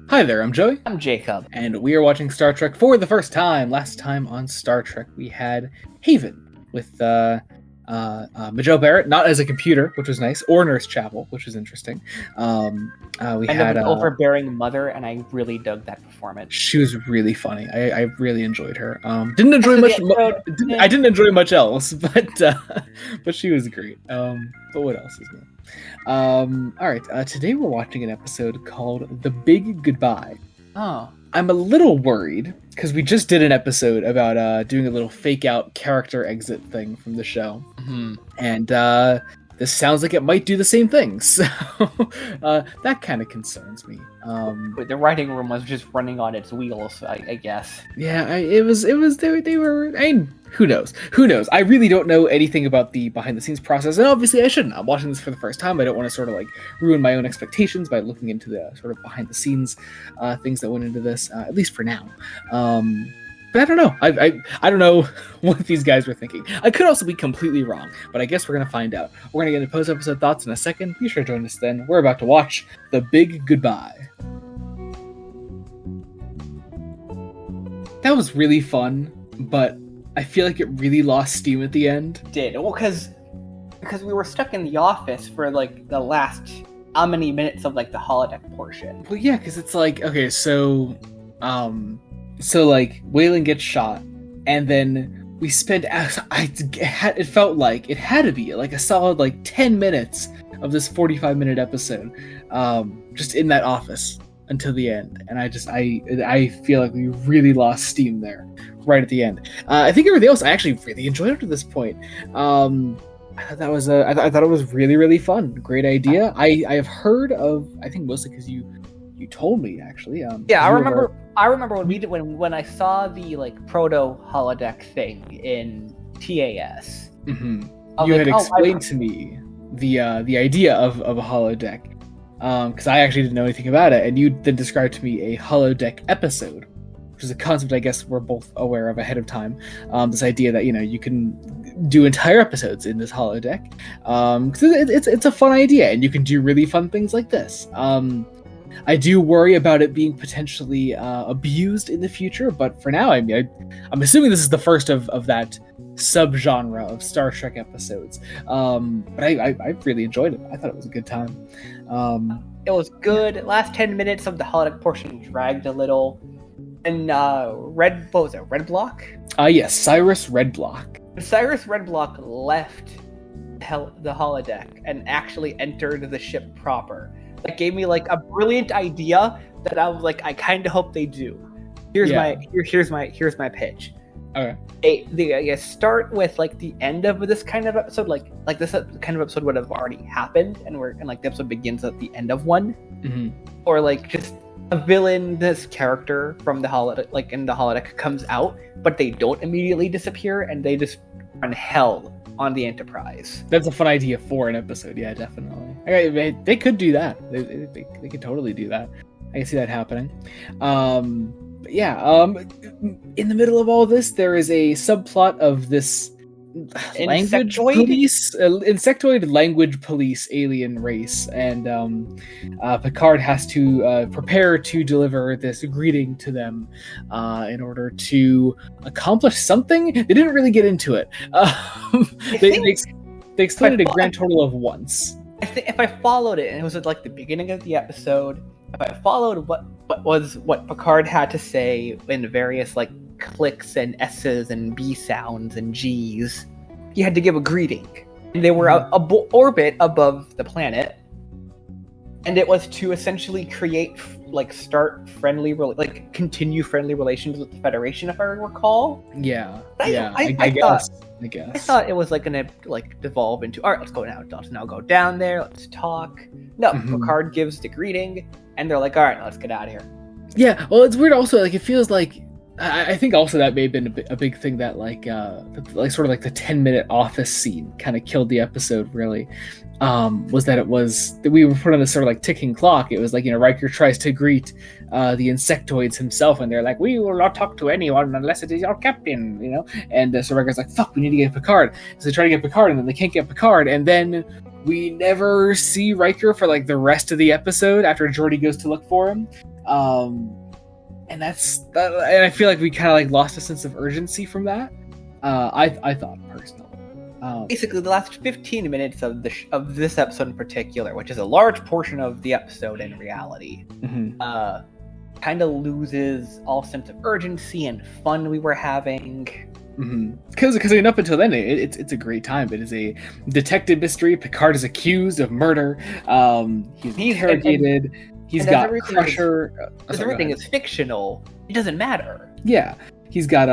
Hi there, I'm Joey. I'm Jacob. And we are watching Star Trek for the first time. Last time on Star Trek, we had Haven with Majel Barrett, not as a computer, which was nice, or Nurse Chapel, which was interesting. We had an overbearing mother, and I really dug that performance. She was really funny. I really enjoyed her. Didn't enjoy much. I didn't enjoy much else, but she was great. But what else is new? All right. Today we're watching an episode called "The Big Goodbye." Oh. I'm a little worried because we just did an episode about doing a little fake out character exit thing from the show, and this sounds like it might do the same thing. So that kind of concerns me. The writing room was just running on its wheels, I guess. Yeah, it was. They were. I mean, who knows? Who knows? I really don't know anything about the behind the scenes process, and obviously I shouldn't. I'm watching this for the first time. I don't want to sort of like ruin my own expectations by looking into the sort of behind the scenes things that went into this, at least for now. But I don't know. I don't know what these guys were thinking. I could also be completely wrong, but I guess we're gonna find out. We're gonna get into post-episode thoughts in a second. Be sure to join us then. We're about to watch The Big Goodbye. That was really fun, but I feel like it really lost steam at the end. It did. Well, because we were stuck in the office for like the last how many minutes of like the holodeck portion. Well, yeah, because it's like, okay, so like Waylon gets shot, and then we spend it felt like it had to be like a solid like 10 minutes of this 45-minute episode just in that office until the end, and I feel like we really lost steam there right at the end. I think everything else I actually really enjoyed up to this point. I thought that was I thought it was really, really fun. Great idea. I have heard of, I think mostly because you told me actually. Yeah, I remember when I saw the like proto holodeck thing in TAS. Mm-hmm. You had explained to me the idea of a holodeck, because I actually didn't know anything about it, and you then described to me a holodeck episode, which is a concept I guess we're both aware of ahead of time. This idea that you can do entire episodes in this holodeck, because it's a fun idea, and you can do really fun things like this. I do worry about it being potentially abused in the future, but for now, I mean, I'm assuming this is the first of that subgenre of Star Trek episodes. But I really enjoyed it. I thought it was a good time. It was good. Last 10 minutes of the holodeck portion dragged a little. And Red Block? Yes, Cyrus Red Block. Cyrus Red Block left the holodeck and actually entered the ship proper. That gave me like a brilliant idea that I was like, I kind of hope they do. Here's my pitch. Okay. They start with like the end of this kind of episode, like this kind of episode would have already happened, and like the episode begins at the end of one, or like just a villain, this character from the holodeck, like in the holodeck, comes out, but they don't immediately disappear, and they just run hell on the Enterprise. That's a fun idea for an episode. Yeah, definitely. They could do that. They could totally do that. I can see that happening. But yeah. In the middle of all this, there is a subplot of this insectoid language police alien race, and Picard has to prepare to deliver this greeting to them in order to accomplish something. They didn't really get into it. They explained it a grand total of once. I think if I followed it, and it was at like the beginning of the episode, if I followed what Picard had to say in various like clicks and S's and B sounds and G's, he had to give a greeting. And they were orbit above the planet, and it was to essentially create continue friendly relations with the Federation, if I recall. Yeah. I guess. I thought it was like gonna like devolve into, all right, let's now go down there, let's talk. No, Picard gives the greeting, and they're like, all right, let's get out of here. Yeah, well, it's weird also, like, it feels like I think also that may have been a big thing that like sort of like the 10-minute office scene kind of killed the episode really. Was that we were put on this sort of like ticking clock. It was like, Riker tries to greet the insectoids himself, and they're like, we will not talk to anyone unless it is your captain, and so Riker's like, fuck, we need to get Picard. So they try to get Picard, and then they can't get Picard, and then we never see Riker for like the rest of the episode after Geordi goes to look for him. And and I feel like we kind of like lost a sense of urgency from that. I thought personally. Basically, the last 15 minutes of this episode in particular, which is a large portion of the episode in reality, kind of loses all sense of urgency and fun we were having. Because up until then, it's a great time. It is a detective mystery. Picard is accused of murder. He's interrogated. He's got Crusher. Because everything is fictional, it doesn't matter. Yeah. He's got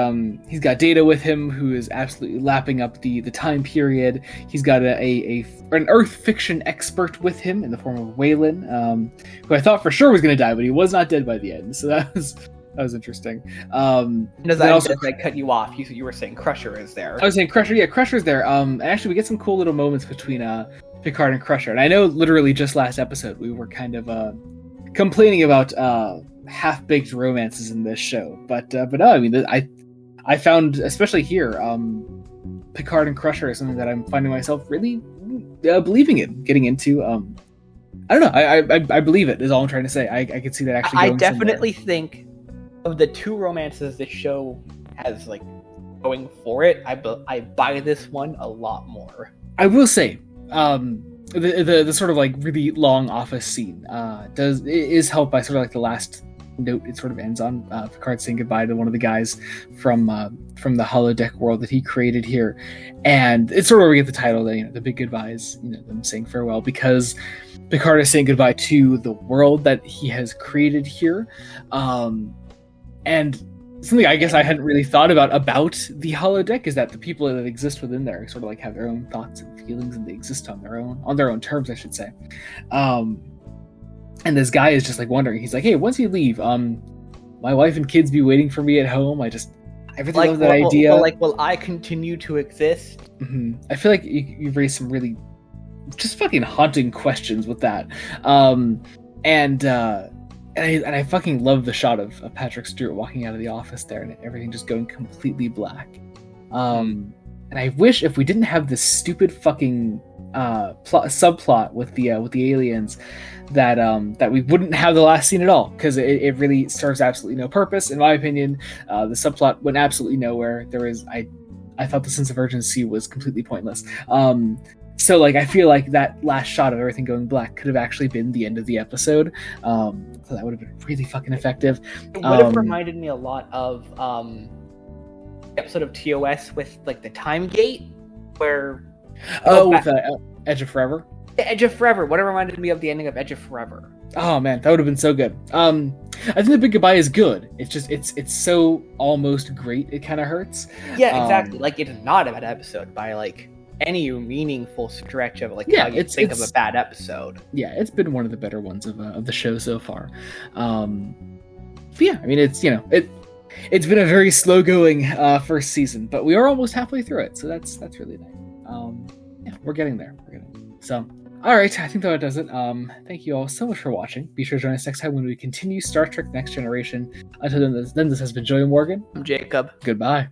Data with him, who is absolutely lapping up the time period. He's got an Earth fiction expert with him in the form of Waylon, who I thought for sure was going to die, but he was not dead by the end. So that was interesting. And as I cut you off, you were saying Crusher is there. I was saying Crusher. Yeah, Crusher's there. And actually, we get some cool little moments between Picard and Crusher. And I know literally just last episode we were kind of complaining about half-baked romances in this show, but no, I mean, I found, especially here, Picard and Crusher is something that I'm finding myself really believing in, getting into. I don't know, I believe it is all I'm trying to say. I could see that actually going I definitely think of the two romances this show has like going for it, I buy this one a lot more. I will say, the sort of like really long office scene is helped by sort of like the last note it sort of ends on, Picard saying goodbye to one of the guys from the holodeck world that he created here, and it's sort of where we get the title that the big goodbye is them saying farewell, because Picard is saying goodbye to the world that he has created here, and something I guess I hadn't really thought about the holodeck is that the people that exist within there sort of like have their own thoughts and feelings, and they exist on their own terms, I should say. And this guy is just like wondering. He's like, "Hey, once you leave, my wife and kids be waiting for me at home. I really love that idea. Will I continue to exist?" Mm-hmm. I feel like you've raised some really just fucking haunting questions with that. And I fucking love the shot of Patrick Stewart walking out of the office there and everything just going completely black. And I wish if we didn't have this stupid fucking subplot with the aliens, that we wouldn't have the last scene at all, because it really serves absolutely no purpose, in my opinion. The subplot went absolutely nowhere. I thought the sense of urgency was completely pointless. So like I feel like that last shot of everything going black could have actually been the end of the episode. So that would have been really fucking effective. It would have reminded me a lot of the episode of TOS with like the time gate, where with Edge of Forever. Edge of Forever. What it reminded me of the ending of Edge of Forever. Oh man, that would have been so good. I think the big goodbye is good. It's just it's so almost great. It kind of hurts. Yeah, exactly. Like it's not a bad episode by like any meaningful stretch of like how you think of a bad episode. Yeah, it's been one of the better ones of the show so far. But yeah, I mean it's it's been a very slow going first season, but we are almost halfway through it, so that's really nice. Yeah, we're getting there. So. Alright, I think that does it. Thank you all so much for watching. Be sure to join us next time when we continue Star Trek Next Generation. Until then, this has been Joey Morgan. I'm Jacob. Goodbye.